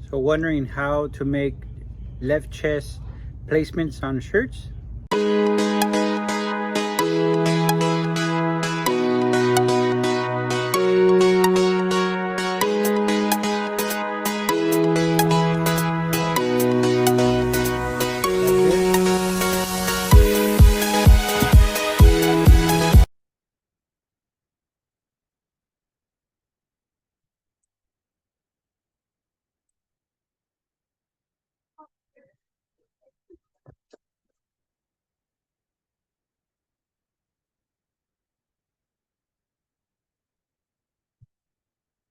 So wondering how to make left chest placements on shirts?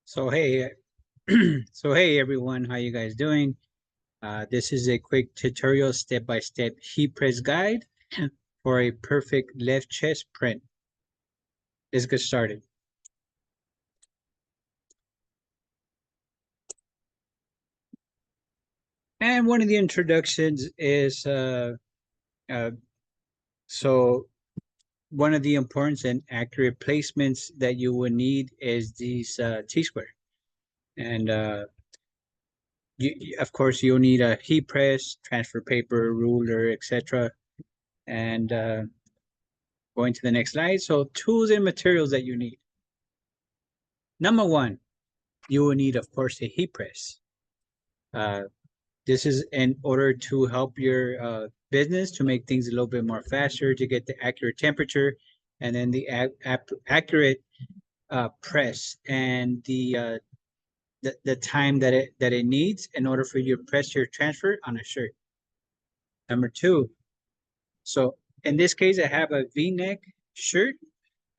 So hey, so hey everyone, how you guys doing? This is a quick tutorial step-by-step heat press guide for a perfect left chest print. Let's get started. And one of the introductions is uh, so one of the important and accurate placements that you will need is these T-square. And of course, you'll need a heat press, transfer paper, ruler, etc. And going to the next slide. So tools and materials that you need. Number one, you will need, of course, a heat press. Uh, this is in order to help your business to make things a little bit more faster, to get the accurate temperature, and then the accurate press and the time that it needs in order for you to press your transfer on a shirt. Number two, so in this case, I have a V-neck shirt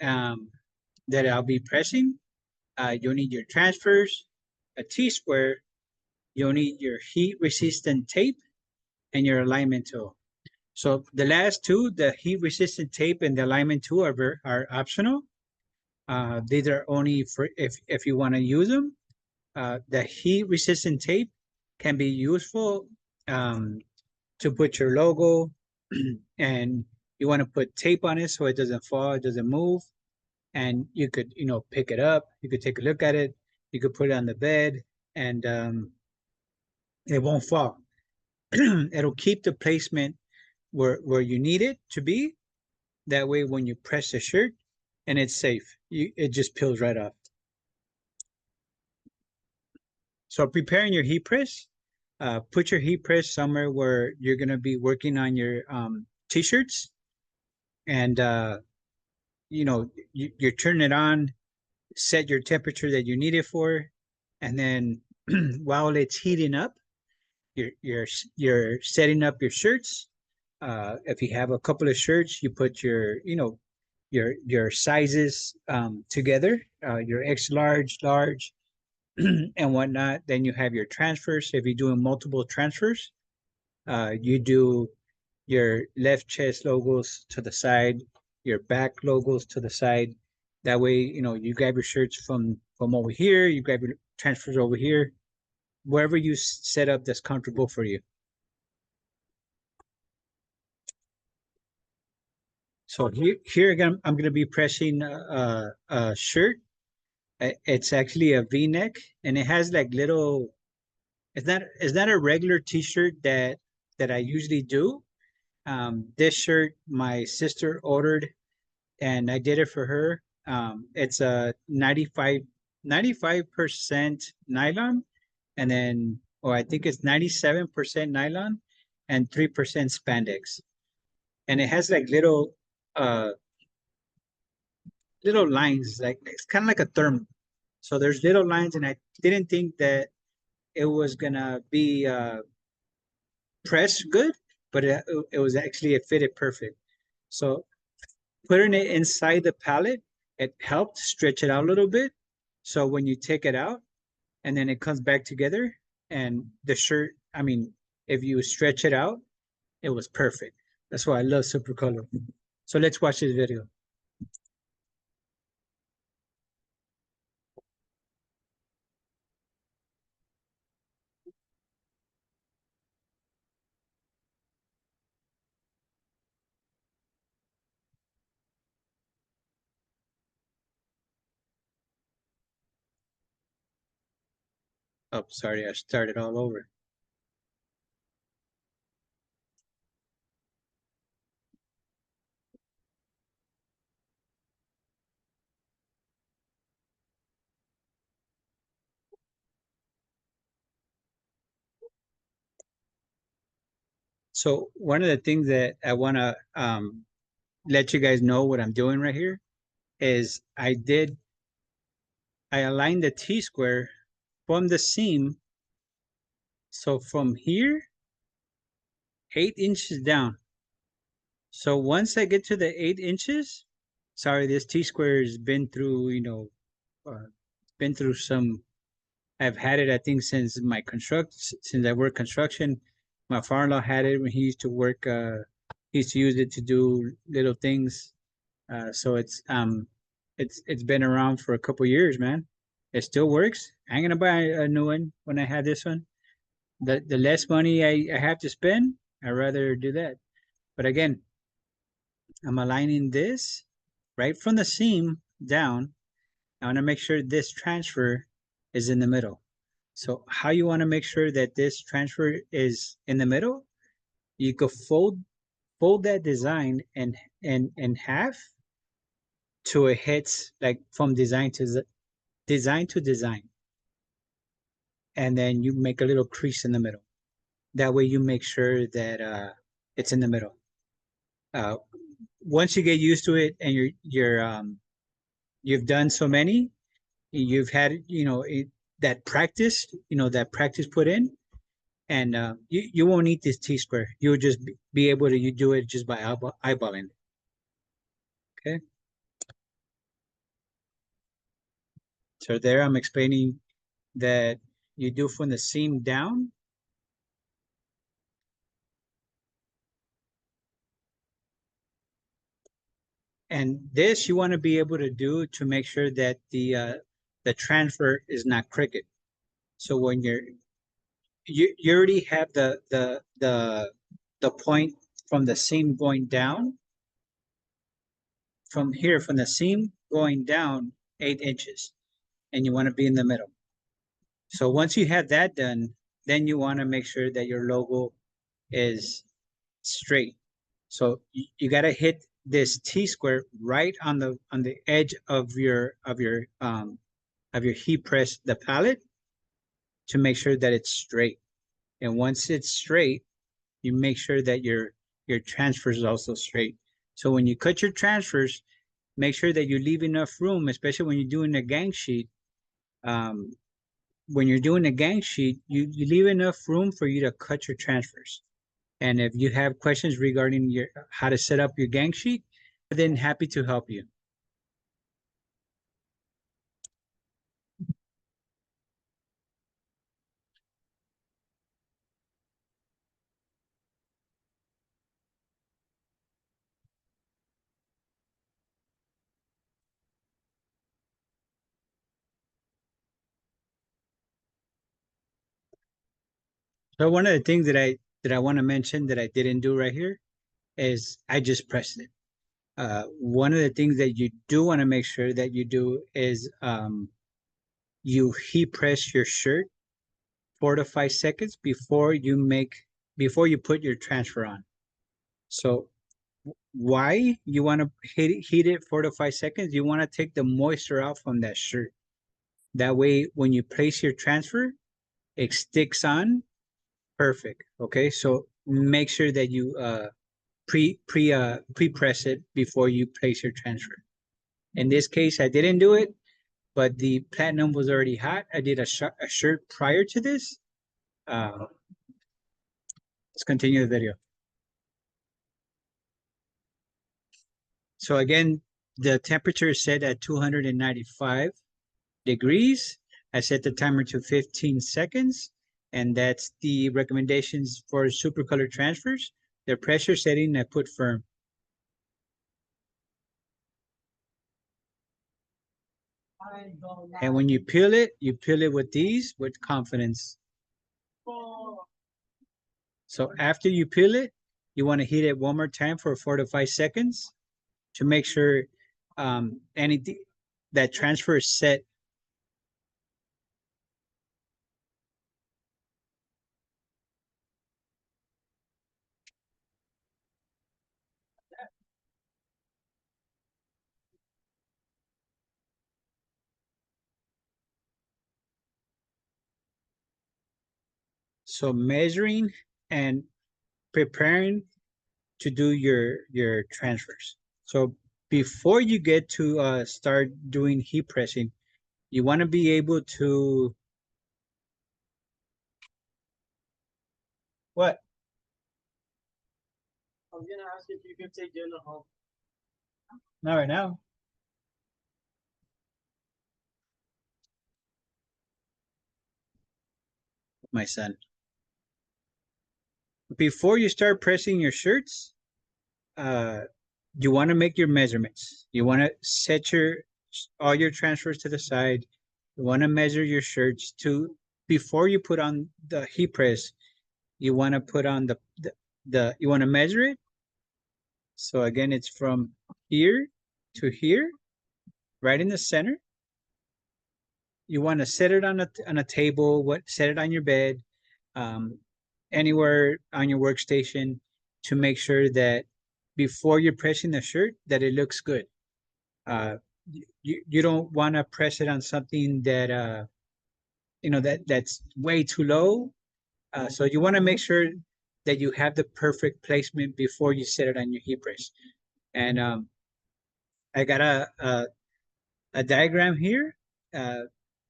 um, that I'll be pressing. You'll need your transfers, a T-square, you'll need your heat resistant tape, and your alignment tool. So the last two, the heat resistant tape and the alignment tool are optional. These are only for if you want to use them. The heat resistant tape can be useful um, to put your logo and you want to put tape on it so it doesn't fall, it doesn't move. And you could, pick it up, you could take a look at it, you could put it on the bed and it won't fall. It'll keep the placement where you need it to be. That way, when you press the shirt and it's safe, it just peels right off. So preparing your heat press, put your heat press somewhere where you're going to be working on your t-shirts and you turn it on, set your temperature that you need it for, and then while it's heating up, you're setting up your shirts. If you have a couple of shirts, you put your sizes together, your X large, large, and whatnot. Then you have your transfers. If you're doing multiple transfers, you do your left chest logos to the side, your back logos to the side. That way, you grab your shirts from over here, you grab your transfers over here, wherever you set up that's comfortable for you. So here again, I'm going to be pressing a shirt. It's actually a V-neck, and it has like little. It's not a regular T-shirt that I usually do. This shirt my sister ordered, and I did it for her. It's a 95% nylon, and then, or I think it's 97% nylon and 3% spandex, and it has like uh little lines, like it's kind of like a thermal. So there's little lines, and I didn't think that it was gonna be pressed good, but it was actually, it fitted perfect. So putting it inside the pallet, it helped stretch it out a little bit. So when you take it out and then it comes back together, and the shirt, I mean, if you stretch it out, it was perfect. That's why I love Super Color. So let's watch this video. Oh, sorry, I started all over. So one of the things that I want to let you guys know what I'm doing right here is I aligned the T-square from the seam. So from here, 8 inches down. So once I get to the 8 inches, sorry, this T-square has been through, been through some. I've had it, I think, since I work construction. My father-in-law had it when he used to work. He used to use it to do little things. So it's been around for a couple years, man. It still works. I ain't gonna buy a new one when I have this one. The less money I have to spend, I'd rather do that. But again, I'm aligning this right from the seam down. I want to make sure this transfer is in the middle. So how you want to make sure that this transfer is in the middle? You could fold that design and half to it hits like from design to design, and then you make a little crease in the middle. That way you make sure that it's in the middle. Uh, Once you get used to it and you've done so many, you've had that practice, that practice put in, and you won't need this T-square. You'll just be able to you do it just by eyeballing it. Okay. So there I'm explaining that you do from the seam down, and this you want to be able to do to make sure that the transfer is not crooked. So when you already have the point from the seam going down, from here from the seam going down 8 inches, and you want to be in the middle. So once you have that done, then you want to make sure that your logo is straight. So you got to hit this T-square right on the edge of your heat press the pallet to make sure that it's straight. And once it's straight, you make sure that your transfers is also straight. So when you cut your transfers, make sure that you leave enough room, especially when you're doing a gang sheet. Um, when you're doing a gang sheet, you leave enough room for you to cut your transfers. And if you have questions regarding your how to set up your gang sheet, then happy to help you. So one of the things that I want to mention that I didn't do right here is I just pressed it. One of the things that you do want to make sure that you do is you heat press your shirt 4 to 5 seconds before you put your transfer on. So why you want to heat it 4 to 5 seconds? You want to take the moisture out from that shirt. That way, when you place your transfer, it sticks on perfect. Okay, so make sure that you pre press it before you place your transfer. In this case, I didn't do it, but the platinum was already hot. I did a shirt prior to this. Uh, let's continue the video. So again, the temperature is set at 295 degrees. I set the timer to 15 seconds, and that's the recommendations for super color transfers. The pressure setting I put firm. And when you peel it with these with confidence. So after you peel it, you want to heat it one more time for 4 to 5 seconds to make sure anything that transfer is set. So measuring and preparing to do your transfers. So before you get to start doing heat pressing, you want to be able to what? I was gonna ask if you can take dinner home. Not right now. My son. Before you start pressing your shirts, uh, you want to make your measurements. You want to set your all your transfers to the side. You want to measure your shirts to before you put on the heat press. You want to put on the you want to measure it. So again, it's from here to here, right in the center. You want to set it on a table. What set it on your bed, um, anywhere on your workstation to make sure that before you're pressing the shirt that it looks good. Uh, you don't want to press it on something that that's way too low. So you want to make sure that you have the perfect placement before you set it on your heat press. And I got a diagram here. Uh,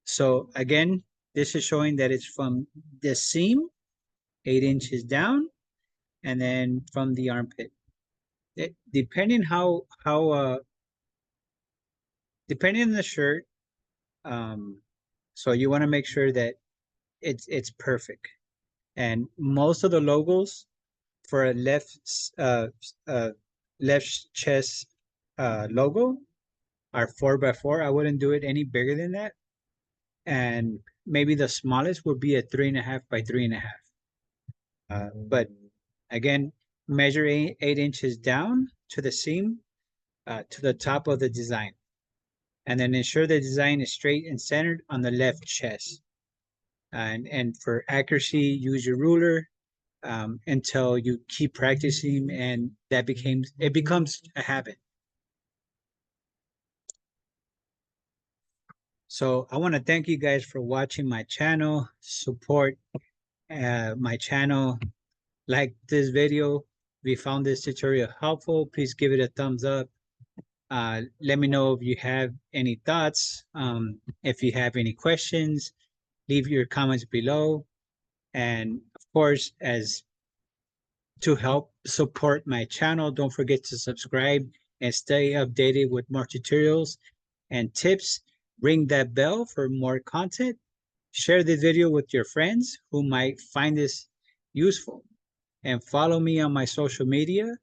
so again, this is showing that it's from the seam 8 inches down, and then from the armpit. Depending depending on the shirt, so you want to make sure that it's perfect. And most of the logos for a uh, uh, left chest logo are 4x4. I wouldn't do it any bigger than that. And maybe the smallest would be a 3.5 by 3.5. But again, measure 8 inches down to the seam, to the top of the design. And then ensure the design is straight and centered on the left chest. And for accuracy, use your ruler until you keep practicing, and it becomes a habit. So I want to thank you guys for watching my channel. Support my channel. Like this video. If you found this tutorial helpful, please give it a thumbs up. Let me know if you have any thoughts. If you have any questions, leave your comments below. And of course, as to help support my channel, don't forget to subscribe and stay updated with more tutorials and tips. Ring that bell for more content. Share the video with your friends who might find this useful. And follow me on my social media.